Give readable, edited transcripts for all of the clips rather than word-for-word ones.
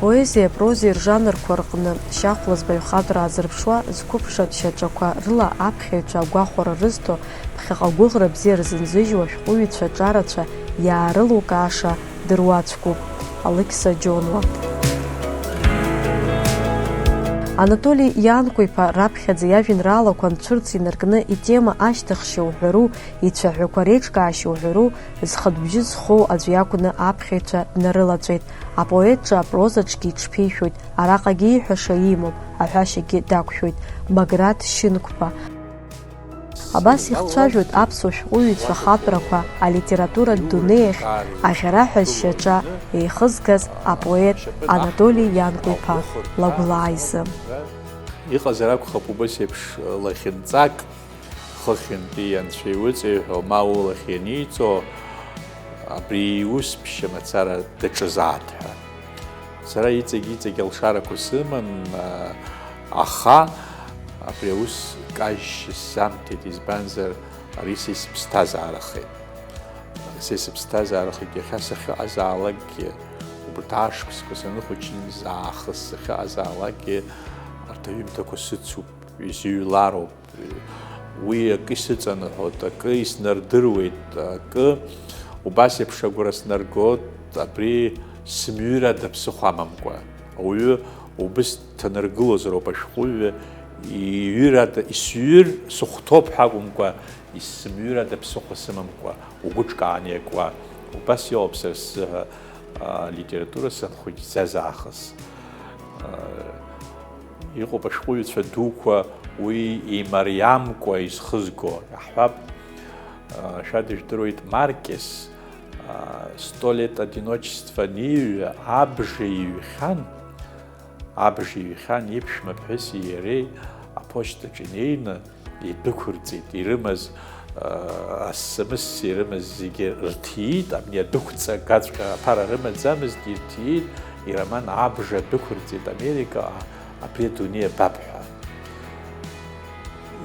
Апоезиа, апроза ржанрқәа рҟны шьахәла збаҩхатәра аазырԥшуа, зқәыԥшратә шьаҿақәа рыла аԥхьаҩцәа агәахәара рызҭо, ԥхьаҟа гәыӷра бзиа рзынзыжьуа ашәҟәыҩҩцәа ҿарацәа иаарылукааша дыруацәгәуп. Алықьса Џьонуа. Анатолий Ианкәа-иԥа раԥхьаӡа иажәеинраалақәа анцәырҵ инаркны итема ашьҭахшьа уҳәару, ицәаҳәақәа реиҿкаашьа уҳәару, зхатә бжьы зхоу аӡәы иакәны аԥхьаҩцәа днарылаҵәеит. Апоетҿы апрозаҿгьы иҽԥишәоит, араҟагьы ииҳәаша имоуп, аҳәашьагьы дақәшәоит. Баграт Шьынқәба. Абас ихцәажәоит аԥсуа шәҟәыҩҩцәа хатәрақәа алитературатә дунеиахь аӷьараҳәа-зшьаҿа еихызгаз апоет Анатолий Ианкәа-иԥа Лагәлаа изы. Иҟазар акәхап убас еиԥш лахьынҵак хыхьынтәи анцәа иуҵеиҳәо, ма улахь ианиҵо, абри иус ԥшьа мацара даҿызаат ҳәа. Сара иҵегь алшарақәа сыман, аха абри аус кажьшьа сзамҭеит, избанзар ари са исыԥсҭазаарахеит. Са исыԥсҭазаарахеит, иахьа сахьыҟазаалакгьы, убарҭ ашықәсқәа саныхәыҷыз аахыс сахьыҟазаалакгьы арҭ аҩымҭақәа сыцуп, изыҩлароуп, уи акы исыҵанаҳәоит, акы иснардыруеит, акы убас еиԥш агәра снаргоит, абри сымҩырада ԥсыхәа амамкәа. Ауаҩы убыс дҭанаргылозароуп ашәҟәыҩҩы, исҩыр сыхәҭоуп ҳәа акәымкәа, исымҩырада ԥсыхәа сымамкәа, угәы ҿкааны, убас иоуп сара сзыҳәа алитература санхәыҷӡаз аахыс. Иҟоуп ашәҟәыҩҩцәа дуқәа уи еимариамкәа изхызго. Иаҳҳәап, шәада ижәдыруеит Маркес, «100 лет одиночества» неиҩы абжа иҩхьан, иԥшәма ԥҳәыси иареи аԥошьҭаҿы инеины идәықәырҵеит, ирымаз асмс ирымаз зегьы рҭиит, абни адәықәҵа гаҵәҟьа аԥара рымаӡамызт, ирҭиит, ироман абжа дәықәырҵеит Америка, абри адунеи абап ҳәа.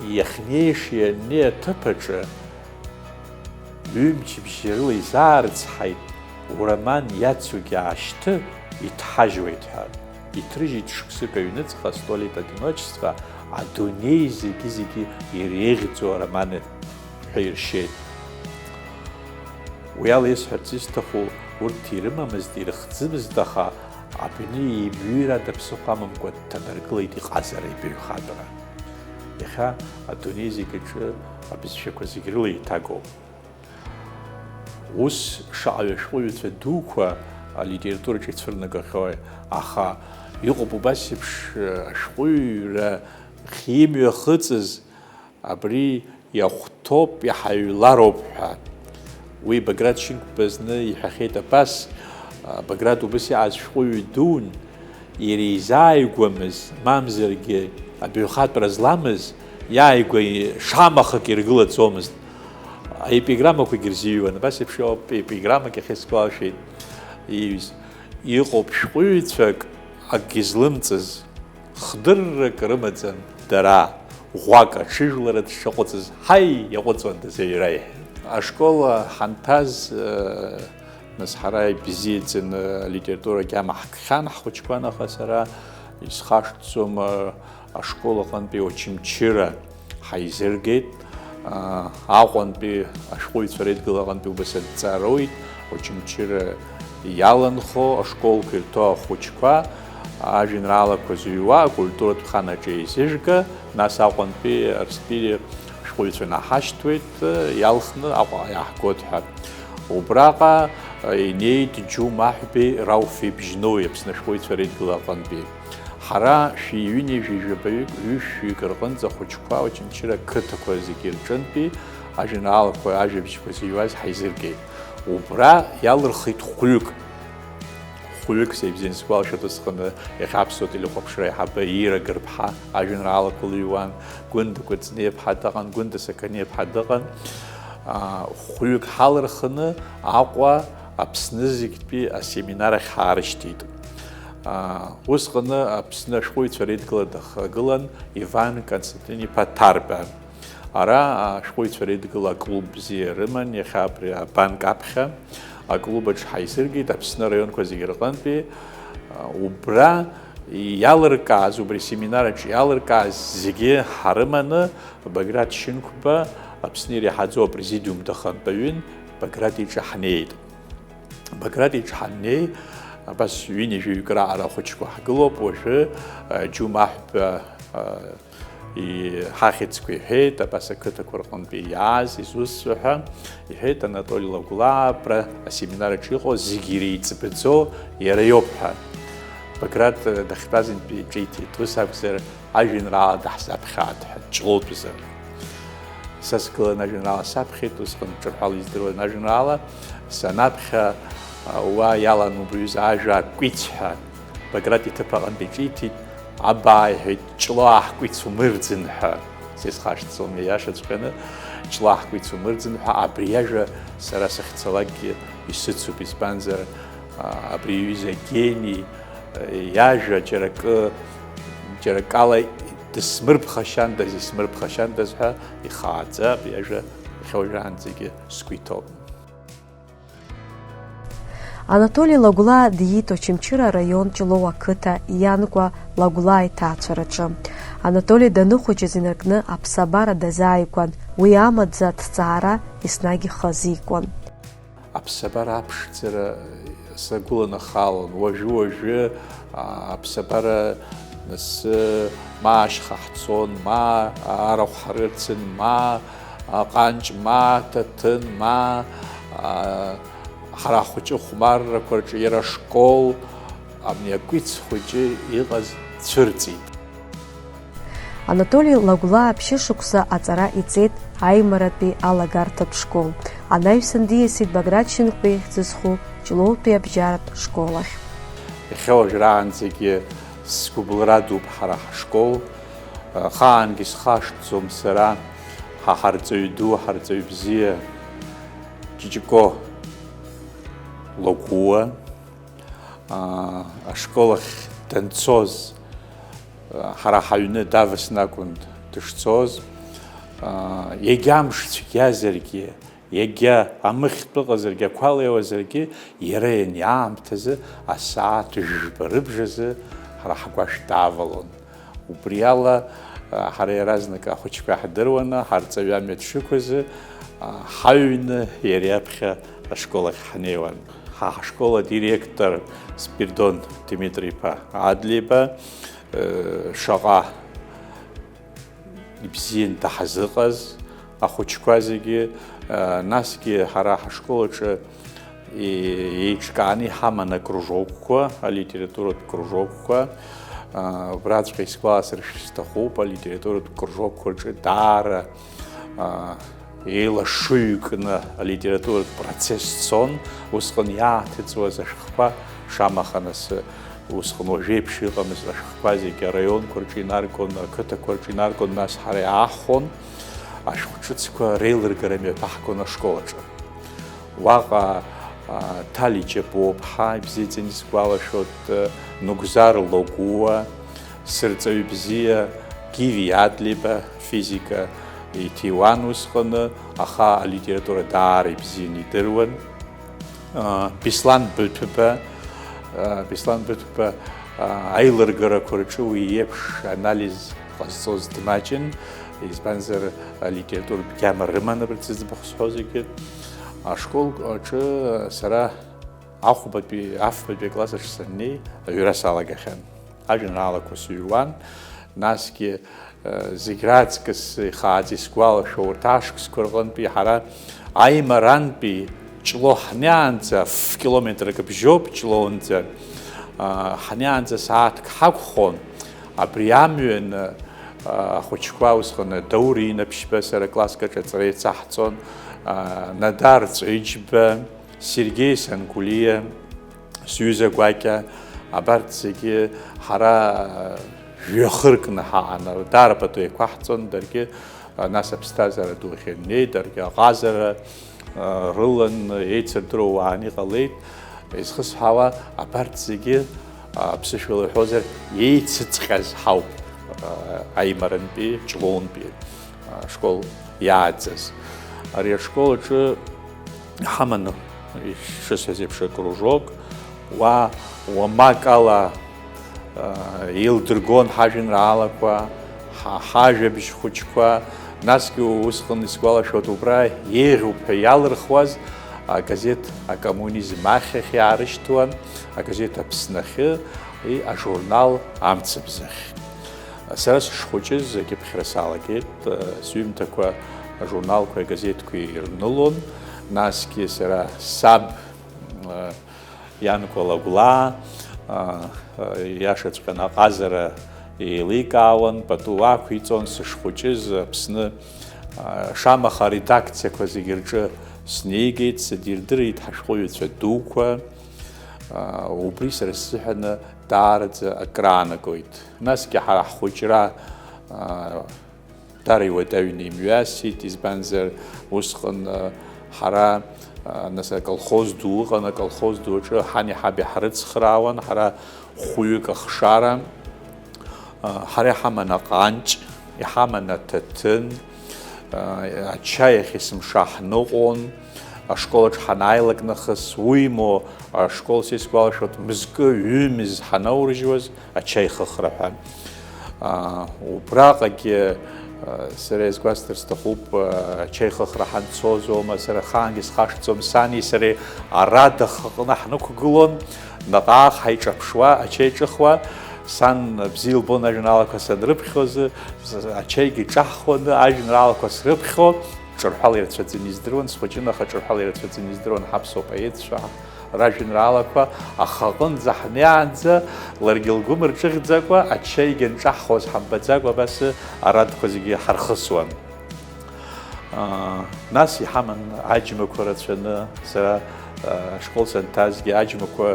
Иахьнеиша ианнеи аҭыԥаҿы ҩымчыбжьа рыла изаарыцҳаит, уроман иацугьы аашьҭы иҭҳажьуеит ҳәа. Иҭрыжьит шықәсык аҩныҵҟа «100 лет одиночества», адунеи зегьы иреиӷьӡоу ароман ҳәа иршьеит. Уи ала исҳәарц исҭаху, урҭ ирымамызт, ирыхӡымызт, аха абни имҩырада ԥсыхәа амамкәа дҭанаргылеит иҟазара, ибаҩхатәра. Иахьа адунеи зегьаҿы абызшәақәа зегь рыла иҭагоуп. Ус шаҟаҩ ашәҟәыҩҩцәа дуқәа алитератураҿы ицәырнагахьоу, аха иҟоуп убас еиԥш ашәҟәыҩҩра химҩахыҵыз, абри иахәҭоуп, иҳаҩлароуп ҳәа. Уи Баграт Шьынқәба зны иҳәахьеит абас, Баграт убас иааз шәҟәыҩҩ дуун, иара изааигәамыз, мамзаргьы абаҩхатәра зламыз, иааигәа шамахак иргылаӡомызт. Аепиграммақәагьы рзиҩуан, абас еиԥш иоуп епиграммак иахьа иҩыз. Иҟоуп шәҟәыҩҩцәак акгьы злымҵыз, хдыррак рымаӡам дара, ӷәак аҽыжәлара дшаҟәыҵыз, ҳаи, иаҟәыҵуандаз аҩра иҳәеит. Ашкол ҳанҭаз, нас ҳара ибзиаӡаны алитература агьама ҳкхьан ҳхәыҷқәа, аха сара исхашҭӡом, ашкол аҟынтәи Очамчыра ҳаизыргеит, Аҟәантәи ашәҟәыҩҩцәа реидгыла аҟынтәи убас адҵароуит, Очамчыра иаланхо, ашколқәа ирҭоу ахәыҷқәа, ажәеинраалақәа зыҩуа, акультуратә ханаҿы еизыжга, нас Аҟәантәи Арстәи ашәҟәыҩҩцәа наҳашьҭуеит, иалхны Аҟәа иааҳгоит ҳәа. Убраҟа инеит Џьум Аҳәбеи, Рауф Ибжьноуи Аԥсны ашәҟәыҩҩцәа реидгыла аҟынтәи. Ҳара шәиҩынеи жәабаҩык, ҩышәҩык рҟынӡа ахәыҷқәа Очамчыра қыҭақәа зегьы рҿынтәи ажәеинраалақәа, ажәабжьқәа зыҩуаз ҳаизыргеит. Убра иалырхит хәҩык сеибзин сгәалашәоит усҟаны, иахьа аԥсуа телехәаԥшра аиҳабы Ира Гырԥҳа ажәеинраалақәа лыҩуан, Гәында Кәыҵниаԥҳа дыҟан, Гәында Сақаниаԥҳа дыҟан. Хәҩык ҳалырханы Аҟәа Аԥсны зегьтәи асеминар ахь ҳаарышьҭит. Усҟаны Аԥсны ашәҟәыҩҩцәа реидгыла дахагылан Иван Константин-иԥа Ҭарба. Ара ашәҟәыҩҩцәа реидгыла аклуб бзиа рыман, иахьа абри абанк аԥхьа, аклуб аҿы ҳаизыргеит, Аԥсны араионқәа зегьы рҟынтәи убра иалыркааз, убри семинараҿы иалыркааз зегьы ҳарыманы Баграт Шьынқәба Аԥсны иреиҳаӡоу апрезидиум дахантәаҩын Баграт иҿы ҳнеит. Баграт иҿы ҳаннеи абас ҩынҩажәаҩык раҟара ахәыҷқәа ҳгылоуп, уажәы џьумаҳәба ҳахьыӡқәа иҳәеит, абас ақыҭақәа рҟынтәи иааз, изусҭцәа ҳәа иҳәеит Анатоли Лагәла абра асеминар аҿы иҟоу зегьы иреиҵбӡоу иара иоуп ҳәа. Баграт дахьтәазынтәи ҿиҭит, ус акәзар ажәеинраала даҳзаԥхьаат ҳәа, ҷлоутәзар. Са сгылан ажәеинраала саԥхьеит, усҟан ҿырҳәала издыруан ажәеинраала, санаԥхьа уа иалан убриҩыз ажәа кәиц ҳәа Баграт иҭыԥ аҟынтәи ҿиҭит, абаа иҳәеит, ҷло аҳкәиц умырӡын ҳәа, сизхашҭӡом ииашаҵәҟьаны, ҷло аҳкәиц умырӡын ҳәа, абри ажәа сара сахьцалакгьы исыцуп, избанзар абри иҩыза гени иажәа џьара акала дысмырԥхашьандаз, исмырԥхашьандаз ҳәа ихааӡа абри ажәа иахьауажәраанӡагьы сгәы иҭоуп. Анатоли Лагәла диит Очамчыра араион Ҷлоу ақыҭа ианкәа Лагәла аиҭаацәараҿы. Анатоли даныхәыҷыз инаркны аԥсабара дазааигәан, уи амаӡа ҭҵаара еснагь ихазикуан. Аԥсабара аԥшӡара сагәыланахалон, уажәы-уажәы аԥсабара ма ашьха ҳцон, ма арахә ҳрыцын, ма ҟанҷ, ма ҭаҭын, ма ҳара ҳхәыҷы хәмаррақәа рҿы иара ашкол абни акәиц хәыҷы иҟаз цәырҵит. Анатоли Лагәла аԥшьышықәса аҵара иҵеит аимаратәи алагарҭатә школ. Анаҩсан диасит Баграт Шьынқәба ихьӡ зху Ҷлоутәи абжьаратә школ ахь. Иахьауажәраанӡагьы сгәыблра дуп ҳара ҳашкол, хаангьы схашҭӡом сара ҳарҵаҩ ду, ҳарҵаҩ бзиа Ҷиҷико Лагәуа ашкол ахь данцоз ҳара ҳаҩны давасны акәын дышцоз, егьа амш цәгьазаргьы, егьа амыхьтә ыҟазаргьы, ақәа леиуазаргьы, иара иаамҭазы асааҭ жәба рыбжазы ҳара ҳагәашә даавалон. Убри ала ҳара иаразнак ахәыҷқәа ҳдыруаны, ҳарҵаҩ амҩа дшықәызы, ҳаҩны иара иаԥхьа ашкол ахь ҳнеиуан. Ҳашкол адиректор Спиридон Димитри-иԥа Адлиба шаҟа ибзиан даҳзыҟаз ахәыҷқәа зегьы, насгьы ҳара ҳашкол аҿы еиҿкааны иҳаман акружокқәа, алитературатә кружокқәа, убраҵәҟьа исгәаласыршәар сҭахуп, алитературатә кружокқәа рҿы даара еилашыҩкны алитературатә процесс цон, усҟан иааҭыҵуаз ашәҟәқәа шамаханас усҟан уажәеиԥш иҟамыз ашәҟәқәа зегьы араионқәа рҿы инаргон, ақыҭақәа рҿы инаргон, нас ҳара иааҳхон, ашәҟәы ҿыцқәа реилыргара мҩаԥаҳгон ашкол аҿы. Уаҟа Ҭали Ҷапоуԥҳа ибзиаӡаны исгәалашәоит, Нугзар Лагәуа, сырҵаҩ бзиа Гиви Адлиба, физика иҭиуан усҟаны, аха алитература даара ибзианы идыруан. Беслан Быҭәба аилыргарақәа рҿы уи иеиԥш анализ ҟазҵоз дмаҷын, избанзар алитературатә гьама рыман абарҭ зыӡбахә сҳәо зегьы. Ашкол аҿы сара афбатәи акласс аҿы саннеи аҩра салагахьан. Ажәеинраалақәа сыҩуан, насгьы зегь раҵкыс ихааӡа исгәалашәо урҭ ашықәсқәа рҟынтәи ҳара аимарантәи Ҷло ҳнеаанӡа километрак бжьоуп Ҷлоунӡа, ҳнеаанӡа сааҭк ҳақәхон. Абри амҩан ахәыҷқәа усҟан Даур Инаԥшьба сара класск аҿы аҵара еицаҳҵон, Надар Ҵәыџьба, Сергеи Сангәлиа, сҩыза гәакьа, абарҭ зегьы ҳара жәҩахыркны ҳаҟан, даара пату еиқәаҳҵон, даргьы нас аԥсҭазаара ду ахь иннеит, даргьы аҟазара рылан еицырдыруа уаан иҟалеит. Изхысҳәаауа абарҭ зегьы ԥсышәала иҳәозар еицыҵҟьаз ҳауп аимарантәи Ҷлоунтәи ашкол иааӡаз. Ари ашкол аҿы ҳаман ишысҳәаз еиԥш акружок, уамакала илдыргон ҳажәеинраалақәа, ҳажәабжь хәыҷқәа, насгьы усҟан исгәалашәоит убра еиӷьуп ҳәа иалырхуаз агазеҭ акоммунизм ахьахь иаарышьҭуан, агазеҭ Аԥснахьы, ажурнал Амцабзахь. Сара сышхәыҷыз акьыԥхьра салагеит, сҩымҭақәа ажурналқәа агазеҭқәа ирнылон, насгьы сара саб Ианкәа Лагәлаа иашаҵәҟьаны аҟазара еиликаауан, пату ақәиҵон сышхәыҷыз Аԥсны шамаха аредакциақәа зегьы рҿы снеигеит, садирдырит ҳашәҟәыҩҩцәа дуқәа, убри сара сзыҳәаны даараӡа акраанагоит. Насгьы ҳара ҳхәыҷра дара иуадаҩны имҩасит, избанзар усҟан ҳара нас аколхоз ду ыҟан, аколхоз ду аҿы ҳани ҳаби ҳрыцхраауан, ҳара хәҩык ахшара, ҳара иҳаман аҟанҷ, иҳаман аҭаҭын, ачаи ахь есымша ҳныҟәон, ашколаҿ ҳанааилак нахыс уимо ашкол сисгәалашәоит мызкы ҩымыз ҳанаурыжьуаз ачаихыхра ҳәа. Убраҟагьы сара изгәасҭар сҭахуп ачаихыхра ҳанцоз оума, сара ахаангьы схашҭӡом, сани сареи арада аҟны ҳнықәгылон, наҟ-ааҟ ҳаиҿаԥшуа, ачаи ҿыхуа, сан бзиа илбон ажәеинраалақәа санрыԥхьоз, ачаигьы ҿаҳхуаны ажәеинраалақәа срыԥхьо, ҿырҳәала ирацәаӡаны издыруан, схәыҷын, аха ҿырҳәала ирацәаӡаны издыруан ҳаԥсуа поетцәа ражәеинраалақәа, аха аҟынӡа ҳнеиаанӡа ларгьы лгәы мырҿыӷьӡакәа, ачаигьы нҿаҳхуаз ҳамбаӡакәа, абас арадқәа зегьы ҳархысуан. Нас иҳаман аџьмақәа рацәаны, сара ашкол санҭазгьы аџьмақәа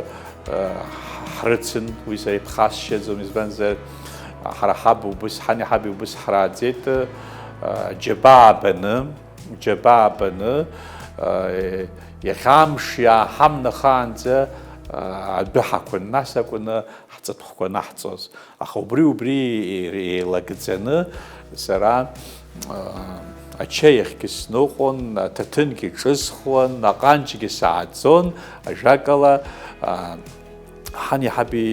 ҳрыцын, уи сара иԥхасшьаӡом, избанзар ҳара ҳаб убыс, ҳани ҳаби убыс ҳрааӡеит, џьабаа баны, иахьа амш иааҳамнахаанӡа адәы ҳақәын, нас акәны ҳҵатәхәқәа наҳҵоз. Аха убри еилагӡаны сара ачаи ахьгьы сныҟәон, аҭаҭынгьы ҿысхуан, аҟанҷгьы сааӡон, ажәакала ҳани ҳаби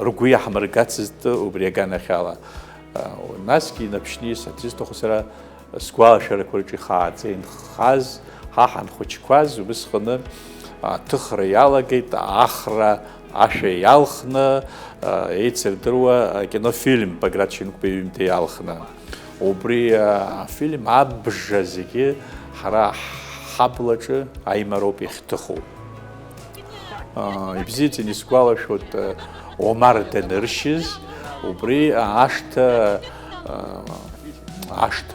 ргәы иаҳмыргацызт убри аганахьала. Насгьы инаԥшны исаҭ сара сгәалашәарақәа рҿы ихааӡа инхаз, ҳа ҳанхәыҷқәаз убысҟаны аҭыхра иалагеит, ахра ашәа иалхны, еицырдыруа акинофильм Баграт Шьынқәба иҩымҭа иалхны. Убри афильм абжа зегьы ҳара ҳаблаҿы аимароуп иахьҭыху. Ибзиаӡаны исгәалашәоит Омар даныршьыз, убри ашҭа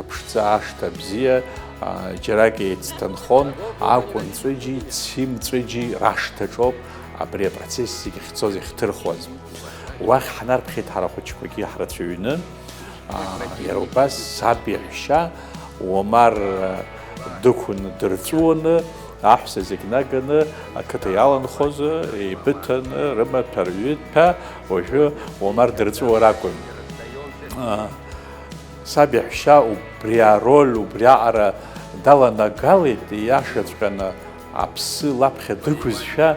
ԥшӡа, ашҭа бзиа, џьарак еицҭынхон, акәынҵәыџьи, цимҵәыџьи рашҭаҿоуп абри апроцесс зегьы ахьцоз иахьҭырхуаз. Уахь ҳнарԥхьеит ҳара хәыҷқәагьы ҳрацәаҩны, иара убас саб иаҳәшьа Омар дықәын дырҵәуаны, аҳәса зегь наганы ақыҭа иаланхоз, еибыҭаны, рымаҭәа рҩыҭәа, уажәы Омар дырҵәуар акәын. Саб иаҳәшьа убри ароль, убри аҟара даланагалеит, иашаҵәҟьаны аԥсы лаԥхьа дықәызшәа,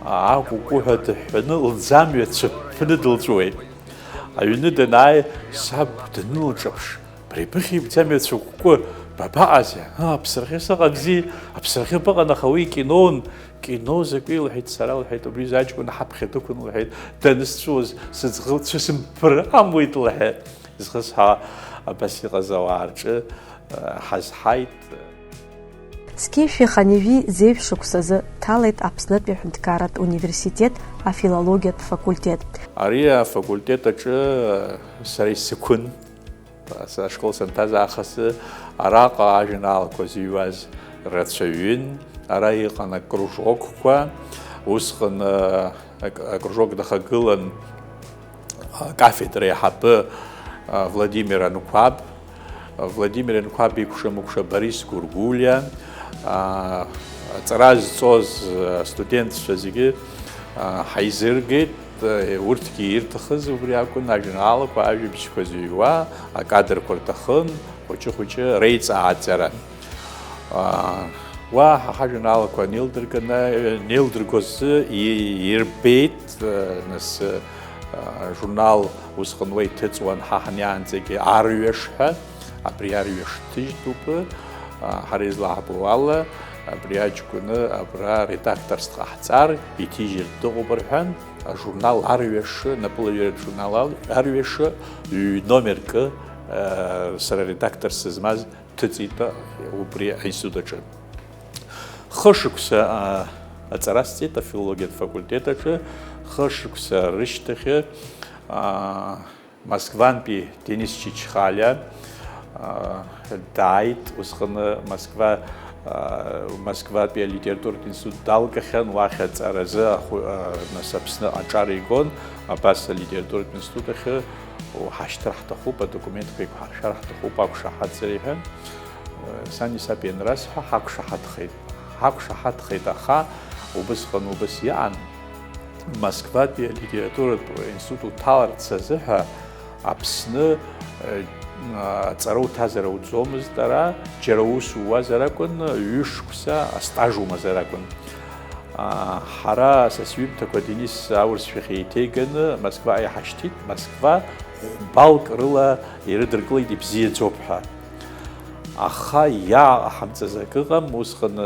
акәукәуҳәа дыҳәҳәаны лӡамҩа цәыԥпны дылҵәуеит. Аҩны данааи, саб данылҿаԥш, бара ибыхьи бӡамҩа цәыкәкәы, бабаҟазеи? Аԥсрахьы сыҟамзи, аԥсрахьы быҟан, аха уи кинон, кино закәи лҳәеит, сара лҳәеит, убри аҷкәын ҳаԥхьа дықәын лҳәеит, данысцәуаз сыӡӷаб цәысымԥырҟамуеит лҳәеит. Зхысҳа абас иҟаз ауаа рҿы ҳазҳаит. Скифи Ханеви зеиԥш шықәсазы ҭалеит Аԥснытәи аҳәынҭқарратә университет афилологиатә факультет. Ари афакультет аҿы сара исықәын, ашкол санҭаз аахысы араҟа ажәеинраалақәа зыҩуаз рацәаҩын, ара иҟан акружокқәа, усҟан акружок дахагылан акафедра иаҳабы Владимир Анқәаб, Владимир Анқәаб икәша-мыкәша Борис Гәыргәлиа, аҵара зҵоз астудентцәа зегьы ҳаизыргеит, урҭгьы ирҭахыз убри акәын, ажәеинраалақәа, ажәабжьқәа зыҩуа, акадрқәа рҭахын, хәыҷы-хәыҷы реиҵааӡара. Уа ҳажәеинраалақәа неилдыргоз ирбеит нас журнал усҟан уа иҭыҵуан ҳаҳаниаанӡагьы арҩаш ҳәа, абри арҩаш ҭыжьтәуп, ҳара излаҳбо ала, абри аҷкәыны абра редакторс дҟаҳҵар, иҭижьыр дыҟоуп рҳәан, ажурнал арҩаш, напылаҩыратә журнал арҩаш ҩ-номеркы сара редакторс сызмаз ҭыҵит убри аинститут аҿы. Хышықәса аҵара сҵеит афилологиатә факультет аҿы, хышықәса рышьҭахь Москвантәи Денис Чичхалиа дааит, усҟан Москватәи алитературатә институт далгахьан, уахь аҵаразы нас Аԥсны аҿар игон, абас алитературатә институт ахь ҳашьҭыр ҳҭахуп, адокументқәа еиқәҳаршәар ҳҭахуп, ҳақәшаҳаҭзар иҳәан, сани саби анрасҳәа ҳақәшаҳаҭхеит, аха убысҟан убыс иаан Москватәи алитературатә институт уҭаларц азыҳәа Аԥсны аҵара уҭазар ауӡомызт, ара џьара ус ууазар акәын, ҩышықәса астаж умазар акәын. Ҳара са сҩымҭақәа Денис аурысшәахь еиҭеиганы Москва иҳашьҭит, Москва балк рыла ирыдыркылеит ибзиаӡоуп ҳәа. Аха иааҟаҳамҵаз акы ыҟам, усҟан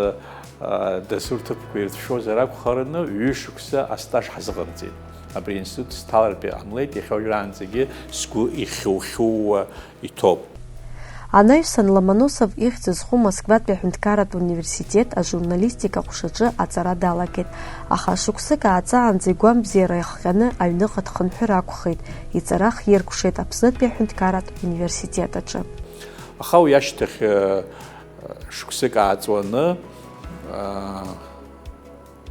дасу рҭыԥқәа ирҭшәозар акәхараны ҩышықәса астаж ҳазыҟамҵеит. Абри аинститут сҭалартә иҟамлеит, иахьауажәраанӡагьы сгәы ихьу-хьууа иҭоуп. Анаҩсан Ломоносов ихьӡ зху Москватәи аҳәынҭқарратә университет ажурналистика ҟәшаҿы аҵара далагеит, аха шықәсык ааҵаанӡа игәамбзиара иахҟьаны аҩныҟа дхынҳәыр акәхеит, иҵара хиркәшеит Аԥснытәи аҳәынҭқарратә университет аҿы. Аха уи ашьҭахь шықәсык ааҵуаны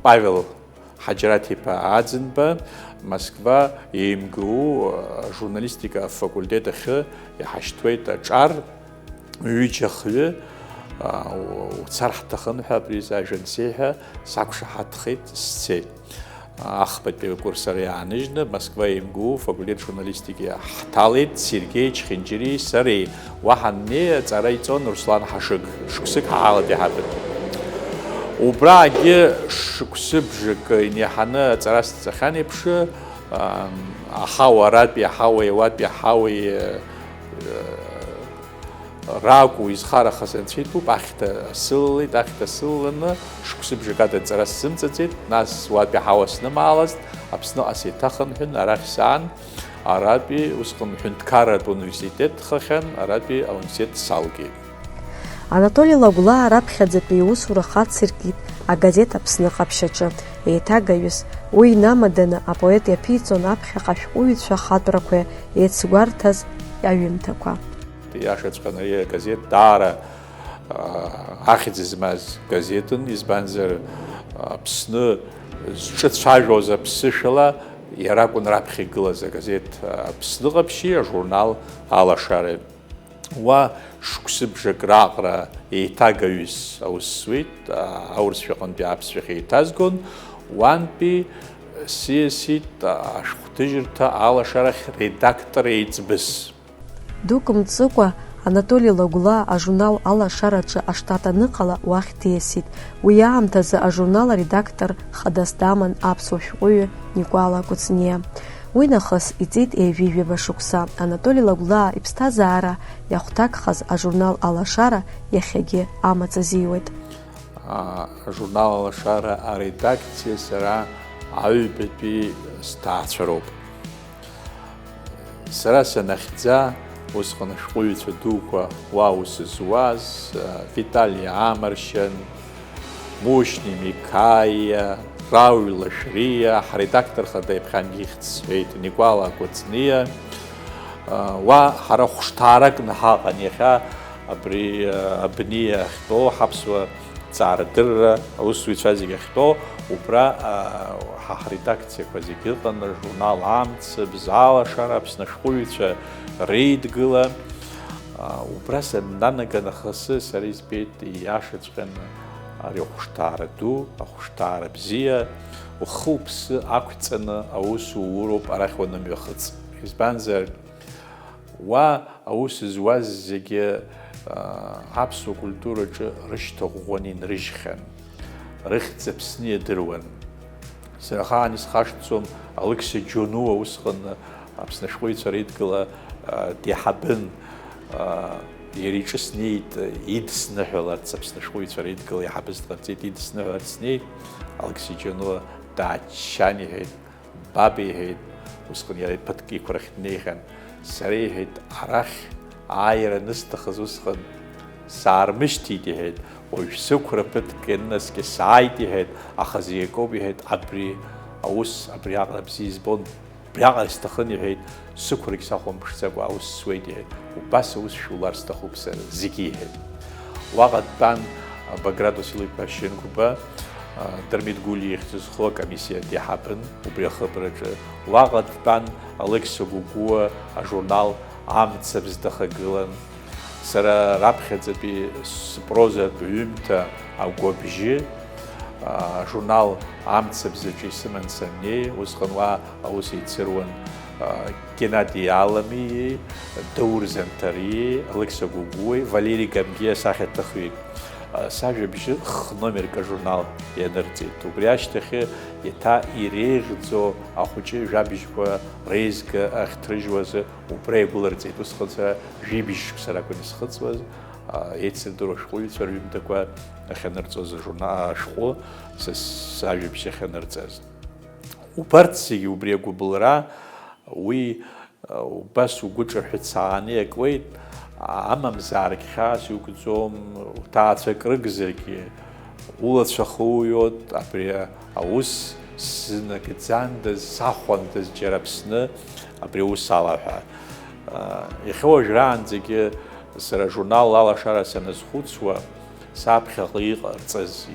Павел Ҳаџьараҭ-иԥа Аӡынба Москва еимгу журналистика факультет ахьы иҳашьҭуеит аҿар ҩыџьа-хҩы уцар ҳҭахын ҳәа абри ажәа ансеиҳәа сақәшаҳаҭхеит, сцеит. Ахԥатәи акурс ара иааныжьны Москва еимгу факультет журналистики ҳҭалеит Сергеи Чхинџьыри сареи. Уа ҳаннеи аҵара иҵон Руслан Ҳашыг, шықәсык ҳаалат иҳаҭәын. Убраагьы шықәсыбжак инеиҳаны аҵара сҵахьан еиԥш, аҳауа аратәи, аҳауеи ауатәи, аҳауеи ракәу изхарахаз анцәа ахьҭа сылалеит, ахьҭа сылаланы шықәсыбжак ада аҵара сзымҵаӡеит, нас уатәи аҳауа снымаалазт, Аԥсныҟа сеиҭахынҳәын, арахь саан, аратәи усҟан ҳәынҭқарратә университет хахьан, аратәи ауниверситет салгеит. Анатолий Лагәлаа раԥхьаӡатәи иусура хациркит агазет Аԥсны ҟаԥшьаҿы, еиҭагаҩыс, уи инамаданы апоет иаԥиҵон аԥхьаҟа ашәҟәыҩҩцәа хатәрақәа еицгәарҭаз аҩымҭақәа. Иашаҵәҟьаны ари агазет даара ахьӡ змаз газетын, избанзар Аԥсны зҿыцәажәоз аԥсышәала иара акәын раԥхьа игылаз агазет Аԥсны ҟаԥшьи, ажурнал Алашара. Уа шықәсыбжак раҟара еиҭагаҩыс аус зуеит, аурысшәаҟынтәи аԥсшәахь еиҭазгон, уантәи сиасит ашәҟәҭыжьырҭа Алашарахь редактор еиҵбыс. Дук мҵыкәа Анатолий Лагәлаа ажурнал Алашараҿы аштат аныҟала уахь диасит. Уи аамҭазы ажурнал аредактор хадас даман аԥсуа шәҟәыҩҩы Никәала Кәыҵниа. Уи нахыс иҵит еивижәаба шықәса. Анатолий Лагәлаа иԥсҭазаара иахәҭакхаз ажурнал Алашара иахьагьы амаҵ азиуеит. Ажурнал Алашара аредакциа сара аҩбатәи сҭаацәароуп. Сара санахьӡа усҟан ашәҟәыҩҩцәа дуқәа уа ус зуаз, Витали Амаршьан, Мушьни Микаиа, Рауль Лашриа, ҳредактор хада иԥхьан ихьӡ сҳәеит, Никәала Кәыҵниа, уа ҳара хәшҭааракны ҳаҟан иахьа абри абни ахьтәоу ҳаԥсуа ҵаарадырра аусзуҩцәа зегьы ахьтәоу, убра ҳредакциақәа зегьы ыҟан, журнал Амцабз, Алашара, Аԥсны ашәҟәыҩҩцәа реидгыла. Убра саннанага нахысы сара избеит ииашаҵәҟьаны ари ахәшҭаара ду, ахәшҭаара бзиа, ухы-уԥсы ақәҵаны аус ууроуп арахь уанымҩахыҵ. Избанзар, уа аус зуаз зегьы аԥсуа культураҿы рышьҭаӷәӷәан инрыжьхьан, рыхьӡ Аԥсны иадыруан. Сара ахаан исхашҭӡом Алықьса Џьонуа усҟан Аԥсны ашәҟәыҩҩцәа Реидгыла деиҳабын, иара иҿы снеит идсныҳәаларц, Аԥсны ашәҟәыҩҩцәа Реидгыла иаҳабыз дҟарҵеит, идсныҳәаларц снеит, Алықьса Џьонуа дааччан иҳәеит, баб иҳәеит, усҟан иара ԥыҭк иқәрахь днеихьан, сара иҳәеит, арахь ааира нысҭахыз усҟан саармышьҭит иҳәеит, уажә сықәра ԥыҭк ианнаскьа сааит иҳәеит, аха зегь акоуп иҳәеит, абри аус абриаҟара бзиа избон, абриаҟара исҭахын иҳәеит, сықәрагь сахәамԥшӡакәа аус суеит иҳәеит, убас аус шәулар сҭахуп сара зегьы иҳәеит. Уаҟа дтәан Баграт Василиԥ Шьынқәба, Дырмит Гәлиа ихьӡызхо акомиссиа деиҳабын убри ахыбраҿы, уаҟа дтәан Алықьса Гәыгәуа ажурнал Амцабз дахагылан, сара раԥхьаӡатәи спрозатә ҩымҭа Агәабжьы ажурнал Амцабзаҿы исыман саннеи, усҟан уа аус еицыруан Геннади Аламии, Даур Занҭариеи, Алықьса Гәыгәуеи, Валери Гамгьи асахьаҭыхҩык. Сажәабжьы х-номерк ажурнал ианырҵеит. Убри ашьҭахьы еиҭа иреиӷьӡо ахәыҷы жәабжьқәа реизга ахьҭрыжьуаз убра игәыларҵеит. Усҟан сара жәибжьшықәса ракәын исхыҵуаз, еицырдыруа ашәҟәыҩҩцәа рҩымҭақәа ахьанырҵоз ашәҟәы сажәабжьы ахьанырҵаз. Убарҭ зегьы убри агәыбылра, уи убас угәы ҿырҳәыцааны иакуеит, амамзааргь хьаас иугӡом, уҭаацәак рыгзаргьы, улацәа хууиот, абри аус сзынагӡандаз, сахәандаз џьара Аԥсны, абри аус ала ҳәа. Иахьа уажәраанӡагьы сара ажурнал алашара саназхәыцуа, саԥхьаҟа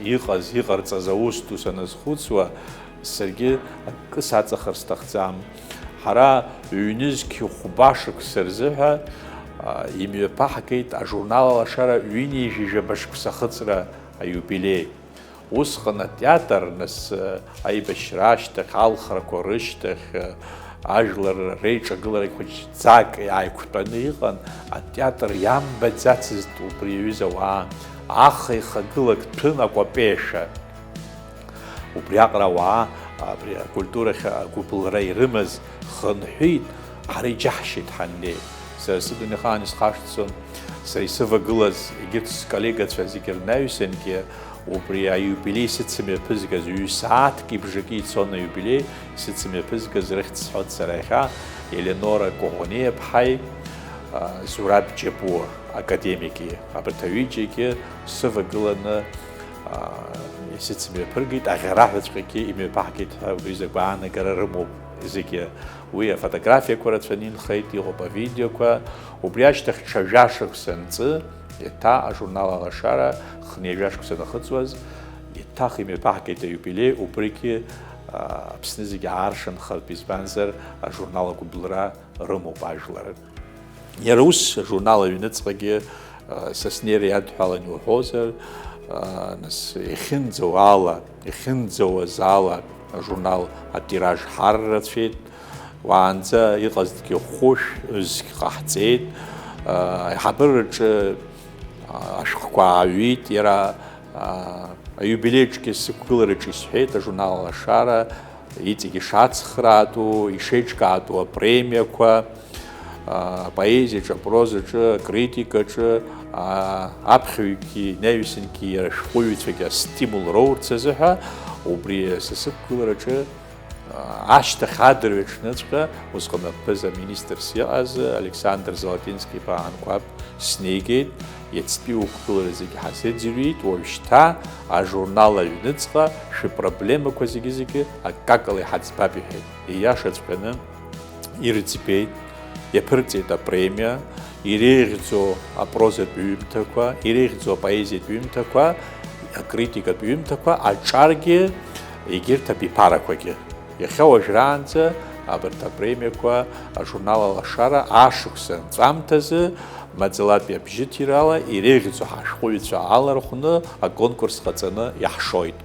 иҟарҵаз аус ду саназхәыцуа, саргьы акы саҵахар сҭахӡам. Ҳара ҩнызқь хәбашак сырзыҳәа имҩаԥаҳгеит ажурнал алашара ҩынижәижәаба шықәса хыҵра аиубилеи. Усҟан атеатр нас аибашьра ашьҭахь, алхрақәа рышьҭахь, ажәлар реиҿагыларагь хәыҷӡак ааиқәтәаны иҟан, атеатр иамбаӡацызт убри аҩыза ауаа, аха ихагылак ҭәын акәапеиша. Убриаҟара ауаа абри акультурахь агәыбылра ирымаз хынҳәит, ҳара иџьаҳшьеит ҳаннеи. Сара сыдын ихаан исхашҭӡом, сара исывагылаз егьырҭ сколлегацәа зегьы рнаҩсангьы убри аиубилеи сыцымҩаԥызгаз ҩ-сааҭки бжаки ицон аиубилеи сыцымҩаԥызгаз рыхьӡ сҳәот сара иахьа Еленора Коӷонеиа-ԥҳаи, Зураб Џьабуа академики, абарҭ аҩыџьагьы сывагыланы исыцымҩаԥыргеит, аӷьараҳәаҵәҟьагьы имҩаԥаҳгеит ҳәа убри закә аанагара рымоуп зегьы. Уи афотографиақәа рацәаны инхеит, иҟоуп авидеоқәа. Убри ашьҭахь ҽа жәашықәса анҵы, еиҭа ажурнал алашара хни ажәашықәса нахыҵуаз, еиҭах имҩаԥаҳгеит аиубилеи, убригьы Аԥсны зегьы ааршанхартә, избанзар ажурнал агәыбылра рымоуп ажәлар. Иара ус ажурнал аҩныҵҟагьы са снеира иадҳәалан иуҳәозар, нас ихьынӡауаз ала ажурнал атираж ҳаррацәеит, уаанӡа иҟазҭгьы хәышә ызқь ҟаҳҵеит, аиҳабыраҿы ашәҟәқәа ааҩит, иара аиубилеиҿгьы сықәгылараҿы исҳәеит, ажурнал алашара иҵегь ишацхраатәу, ишеиҿкаатәу апремиақәа, апоезиаҿы, апрозаҿы, акритикаҿы, аԥхьаҩгьы, наҩсангьы, иара ашәҟәыҩҩцәагьы астимул роурц азыҳәа, убри са сықәгылараҿы ашьҭахь адырҩаҽныҵәҟьа усҟан аԥыза министрс иҟаз Александр Золотински-иԥа Анқәаб снеигеит, иацтәи уқәгылара зегьы ҳазыӡырҩит, уажәшьҭа ажурнал аҩныҵҟа шәыпроблемақәа зегьы акакала иҳаӡбап иҳәеит. Ииашаҵәҟьаны ирыӡбеит, иаԥырҵеит апремиа, иреиӷьӡоу апрозатә ҩымҭақәа, иреиӷьӡоу апоезиатә ҩымҭақәа, акритикатә ҩымҭақәа, аҿаргьы, егьырҭ абиԥарақәагьы. Иахьа уажәраанӡа абарҭ апремиақәа ажурнал алашара ашықәса анҵәамҭазы маӡалатәи абжьыҭирала иреиӷьӡоу ҳашәҟәыҩҩцәа алархәны аконкурс ҟаҵаны иаҳшоит.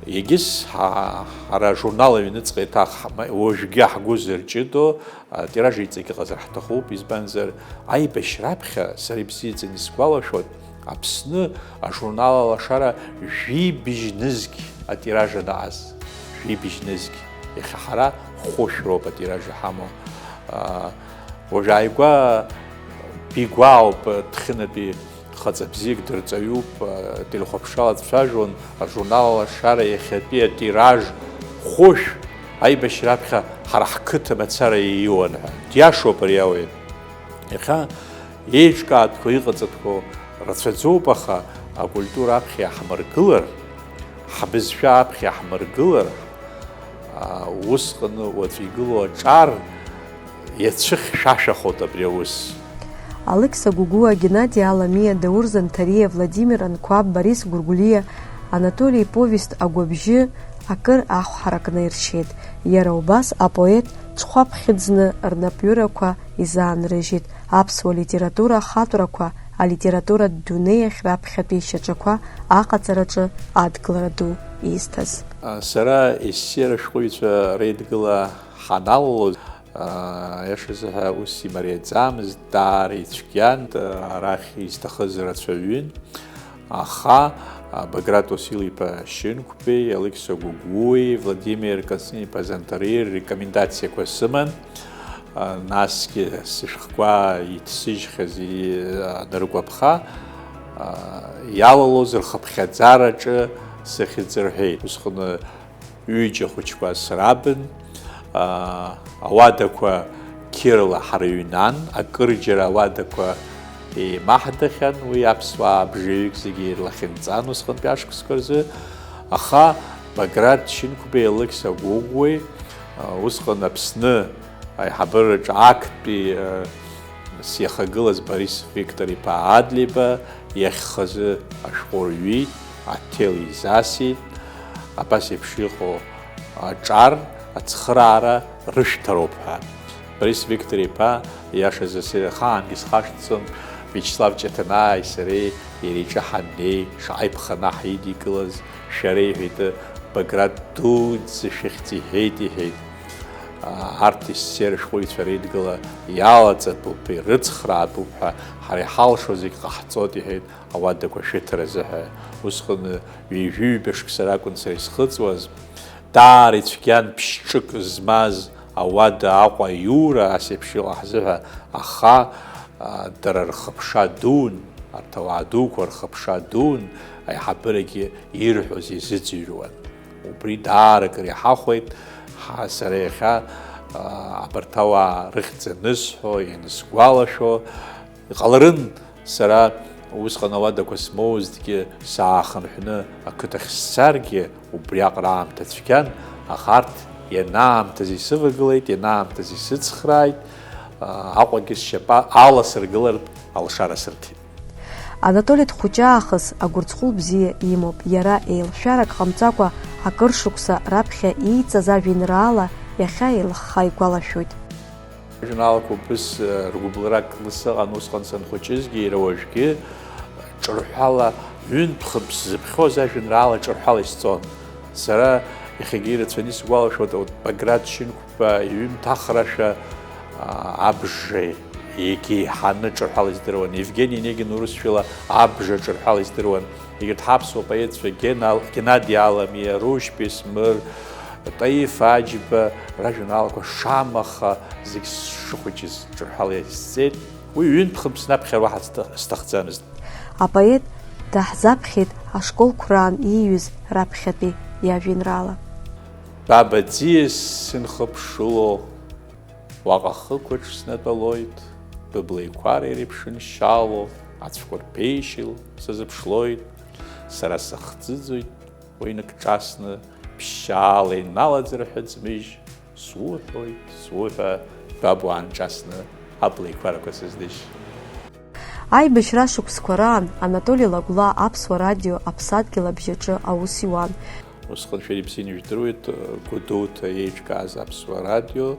егьыс ҳара ажурнал аҩныҵҟа еиҭах уажәгьы ҳгәы зырҷыдо атираж иҵегь иҟазар ҳҭахуп, избанзар аибашьра аԥхьа сара ибзиаӡаны исгәалашәоит, Аԥсны ажурнал алашара жәибжьнызгь атираж анааз, жәибжьнызгь. Иахьа ҳара хәышә роуп атираж иҳамоу. Уажә ааигәа бигәаауп ҭхьынатәи хаҵа бзиак дырҵаҩуп, телехәаԥшрала дцәажәон, ажурнал алашара иахьатәи атираж хәышә аибашьра аԥхьа ҳара ҳқыҭа мацара ииуан ҳәа. Диашоуп ари ауаҩ. Иахьа еиҿкаатәқәа иҟаҵатәқәа рацәаӡоуп, аха акультура аԥхьа иаҳмыргылар, ҳбызшәа аԥхьа иаҳмыргылар, усҟан уаҵәы игылоу аҿар иацәыхьшәашәахоит абри аус. Алекса Гугуа, Геннадий Аламиа, Даур Занҭариа, Владимир Анқәаб, Борис Гәыргәлиа, Анатолий Повест агәабжьы акыр ахәҳаракны иршьеит. Иара убас апоет ҽхәаԥхьыӡны рнапҩырақәа изаанрыжьит. Аԥсуа литература ахатәрақәа алитературатә дунеиахь раԥхьатәи шьаҿақәа аҟаҵараҿы адкылара ду изҭаз. Сара ессир ашәҟәыҩҩцәа реидгыла ҳаналалоз иашазыҳәа ус имариаӡамызт, даара ицәгьан, арахь изҭахыз рацәаҩын, аха Баграт Василий-иԥа Шьынқәбеи, Алекса Гәыгәуи, Владимир Константин-иԥа Занҭариа рекомендациақәа сыман, насгьы сышәҟәқәа иҭсыжьхьаз аныргәаԥха, иалалоз рхыԥхьаӡараҿы сыхьӡ рҳәеит. Усҟан ҩыџьа хәыҷқәа срабын, ауадақәа қьырала ҳрыҩнан, акырџьара ауадақәа еимаҳдахьан, уи аԥсуаа бжаҩык зегьы ирлахьынҵан усҟантәи ашықәсқәа рзы, аха Баграт Шьынқәбеи, Алекса Гәыгәуи усҟан Аԥсны аиҳабыраҿы актәи сиахагылаз Борис Виктор-иԥа Адлеиба иахьхазы ашәҟәы рҩит, аҭел изасит, абас еиԥш иҟоу аҿар ацхыраара рышәҭароуп ҳәа. Борис Виктор-иԥа иашазы ахаангьы схашҭӡом, Вячеслав Ҷаҭанааи сареи иара иҿы ҳаннеи, шаҟа иԥханы ҳидикылаз, шәара иҳәеит, Баграт дуӡӡа шәыхьӡ иҳәеит, иҳәеит. Арҭ ессир ашәҟәыҩҩцәа реидгыла иалаҵатәуп, ирыцхраатәуп ҳәа, ҳара иҳалшо зегь ҟаҳҵоит, иҳәеит, ауадақәа шәыҭаразы ҳәа. Усҟан ҩажәибашк сара акәын сара исхыҵуаз, даара ицәгьан ԥшьҿык змаз ауада Аҟәа иура ас еиԥш иҟаҳзы ҳәа, аха дара рхыԥша дуун, арҭ ауаа дуқәа рхыԥша дуун, аиҳабырагьы ирҳәоз изыӡырҩуан. Убри даара акыр иҳахәеит, сара иахьа абарҭ ауаа рыхьӡ анысҳәо, ианысгәалашәо, иҟаларын сара усҟан ауадақәа смоуздгьы саахынҳәны ақыҭахь сцаргьы, убриаҟара аамҭа цәгьан, аха арҭ ианаамҭаз исывагылеит, ианаамҭаз исыцхрааит, Аҟәагьы сшьапы аласыргылартә алшара сырҭеит. Анатоли дхәыҷаахыс агәырҵҟәыл бзиа имоуп. Иара еилшәарак ҟамҵакәа акыр шықәса раԥхьа ииҵаз ажәеинраала иахьа еилыхха игәалашәоит. Ажәеинраалақәа убыс ргәыблрак сыҟан усҟан санхәыҷызгьы, иара уажәгьы ҿырҳәала ҩынтә зыԥхьоз ажәеинраала ҿырҳәала исҵон. Сара иахьагьы ирацәаны исгәалашәоит, Баграт Шьынқәба иҩымҭахрашәа абжа егьи ҳаны ҿырҳәала издыруан, Евгений Онегин урысшәала абжа ҿырҳәала издыруан. Егьырҭ ҳаԥсуа поетцәа Геннадий Аламиа, Рушь Бесмыр, Таиф Аџьба ражәеинраалақәа шамаха зегь шыхәыҷыз ҿырҳәала изҵеит. Уи ҩынтә снаԥхьар уаҳа сҭахӡамызт. Апоет даҳзаԥхьеит ашколқәраан ииҩыз раԥхьатәи иажәеинраала. Баба ӡиас сынхыԥшыло, уаҟа хықәаҿ снатәалоит, быбла еиқәара иреиԥшыншьало, ацәқәа рԥеишьыл сазыԥшлоит, сара сахӡыӡоит, уинак ҿасны, ԥшьаала иналаӡыр ҳәа ӡмыжь, суҳәоит, суҳәа, баб уаанҿасны, абла еиқәарақәа сыздышь. Аибашьра шықәсқәа раан Анатоли Лагәла Аԥсуа радио Аԥсадгьыл абжьаҿы аус иуан. Усҟан шәара ибзианы ижәдыруеит, Гәдоуҭа еиҿкааз Аԥсуа радио,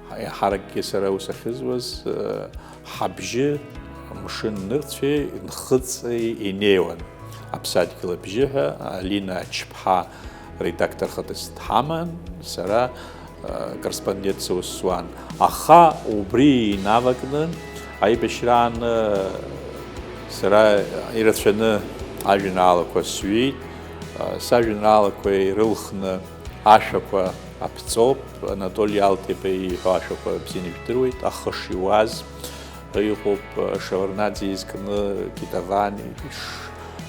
ҳаракгьы сара ус ахьызуаз, ҳабжьы мшын нырцәеи нхыҵи инеиуан. Аԥсадгьыл абжьы ҳәа, Алина Ачԥҳа редактор хатас тхаман сара корреспондент сусван аха убри навакны айбешран сара ирацвена ажинала косвит сажинала кой рылхна ашаква апцоп Анатолий Алтепей ашаква бзинивтруит ахашиваз Рыхоп Шаварнадзе искны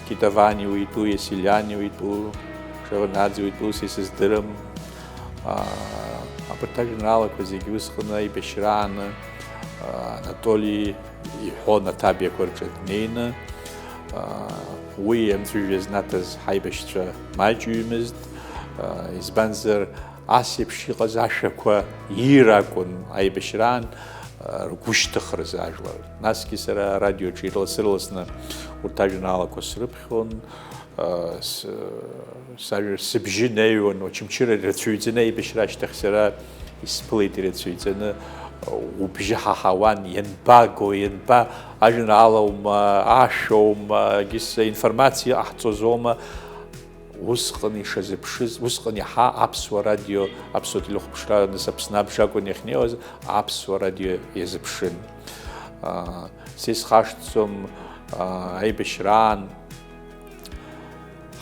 Китавани уйду, Еселяне уйду, Шаварнадзе уйду, Сисиздырым, Апартажинала Козиги Высхана и Бешрана, Анатолий и Хона Табия Корчатнейна, Уием Трюжезнатаз Хайбешча Маджюмизд, Избанзер Асипши Казашаква Иракун Айбешран, Ргушьҭыхра ажәлар. Насгьы сара радиоҿы ирласырласны урҭ ажәеинраалақәа срыԥхьон, сыбжьы неиуан, очамчыра ирацәаҩӡаны аибашьра ашьҭахь сара исԥылеит ирацәаҩӡаны, убжьы ҳаҳауан, ианбаго, ианба ажәеинраалаума, ашәоума, информациа ҟаҳҵозоума, усҟан ишазыԥшыз, усҟан иаҳа аԥсуа радио, аԥсуа телехәаԥшра Аԥсны абжакәын иахьнеиуаз, аԥсуа радио иазыԥшын. Са исхашҭӡом аибашьраан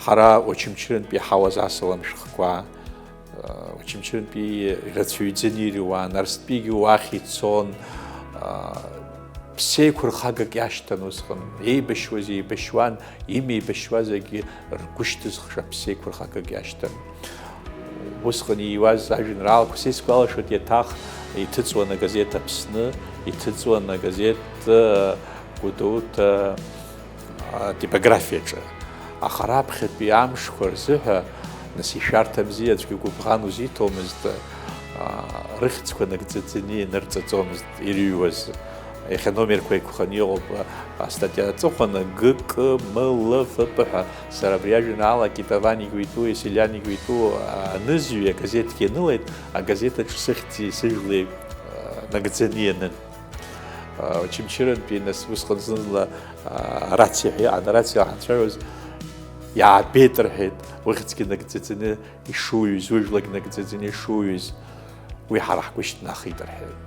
ҳара Очамчырантәи иаҳауаз асалам шәҟәқәа, Очамчырантәи ирацәаҩӡаны ируан, Арсҭбигьы уахь ицон, ԥсеиқәырхагак иашьҭан усҟан, еибашьуаз еибашьуан, имеибашьуаз зегьы ргәышьҭызхша ԥсеиқәырхагак иашьҭан. Усҟан ииуаз ажәеинраалақәа са исгәалашәоит иаҭах иҭыҵуан агазеҭ Аԥсны, иҭыҵуан агазеҭ Гәдоуҭа атипографиаҿы. Аха раԥхьатәи амшқәа рзыҳәа, нас ишәарҭа бзиа аӡәгьы гәыбӷан узиҭомызт, рыхьӡқәа нагӡаӡаны инырҵаҵомызт ирыҩуаз. Иахьа номерқәа еиқәханы иҟоуп астатиа аҵыхәаны ГКМЛФП ҳәа сара абри ажәеинраала Китавани Гәиту, Еселиани Гәиту анызҩы агазеҭгьы анылеит, агазеҭаҿ сыхьӡи сыжәлеи нагӡаны ианын. Очамчырантәи нас усҟан зынла арациа иҟан, арациа ҳанцәажәоз иаабеит рҳәеит, ухьӡгьы нагӡаӡаны ишуҩыз, ужәлагь нагӡаӡаны ишуҩыз, уи ҳара ҳгәышьҭнахит рҳәеит.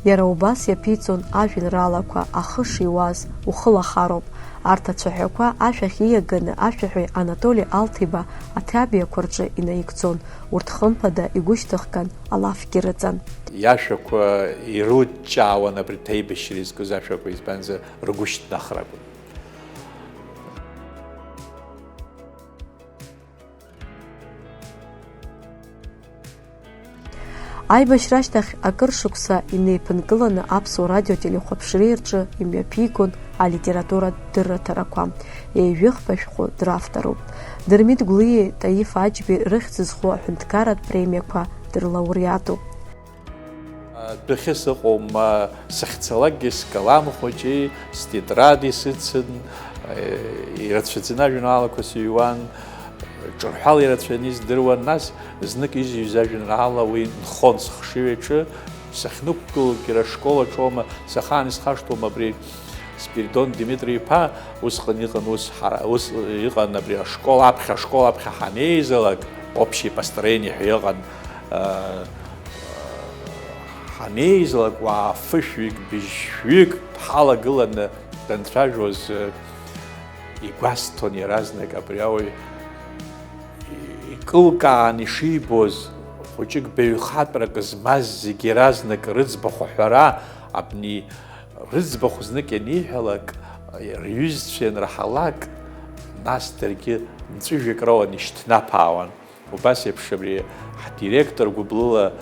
Иара убас иаԥиҵон ажәеинраалақәа ахы шиуаз ухылахароуп. Арҭ ацәаҳәақәа ашәахь ииаганы ашәаҳәаҩ Анатоли Алҭиба аҭабиақәа рҿы инаигӡон. Урҭ хымԥада игәышьҭыхган алафгьы рыҵан. Иашәақәа ирылҷҷаауан абри ҭаибашьра изкыз ашәақәа, избанзар ргәышьҭнахра акәын. Аибашьра ашьҭахь акыр шықәса инеиԥынкыланы аԥсуа радиотелехәаԥшреи рҿы имҩаԥигон алитературатә дырраҭарақәа. Еижәых-ԥа шәҟәы дравторуп. Дырмит Гәлиеи Таиф Аџьбеи рыхьӡ зху аҳәынҭқарратә премиақәа дырлауреатуп. Дәахьы сыҟоум, сахьцалакгьы скалам хәыҷи, стетради сыцын, ирацәаӡаны ажәеинраалақәа сыҩуан, ҿырҳәала ирацәаны издыруан, нас знык изыҩыз ажәеинраала уи нхон схшыҩаҿы, сахьнықәгылоугьы ара ашколаҿоума, сахаан исхашҭуам абри Спиридон Димитри-иԥа усҟан иҟан ус иҟан абри ашкол аԥхьа ҳанеизалак, общее построение ҳәа иҟан, ҳанеизалак уаа фышәҩык, быжьшәҩык ҳалагыланы данцәажәоз игәасҭон иаразнак абри ауаҩ икылкаан ишибоз, хәыҷык баҩхатәрак змаз зегьы иаразнак рыӡбахә аҳәара, абни рыӡбахә знык ианиҳәалак, рҩызцәа ианраҳалак, нас даргьы мҵәыжәҩак роуан ишьҭнаԥаауан. Убас еиԥш абри ҳдиректор гәыблыла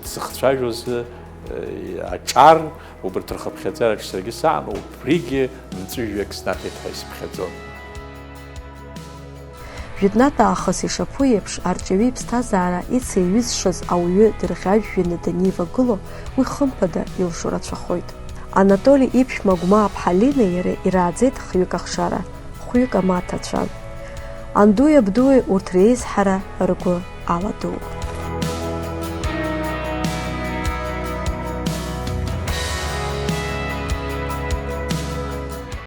дзыхцәажәоз аҿар, убарҭ рхыԥхьаӡараҿ саргьы саан, убригьы мҵәыжәҩак снаҭеит ҳәа исыԥхьаӡон. Жәытәнатә аахыс ишаԥу еиԥш, арҿиаҩы иԥсҭазаара ицеиҩызшаз ауаҩы дырӷьажәҩаны данивагыло, уи хымԥада илшо рацәахоит. Анатоли иԥшәма Гәмаа-ԥҳа Линеи иареи ирааӡеит хҩык ахшара, хәҩык амаҭацәа. Андуи абдуи урҭ реизҳара ргәы аладууп.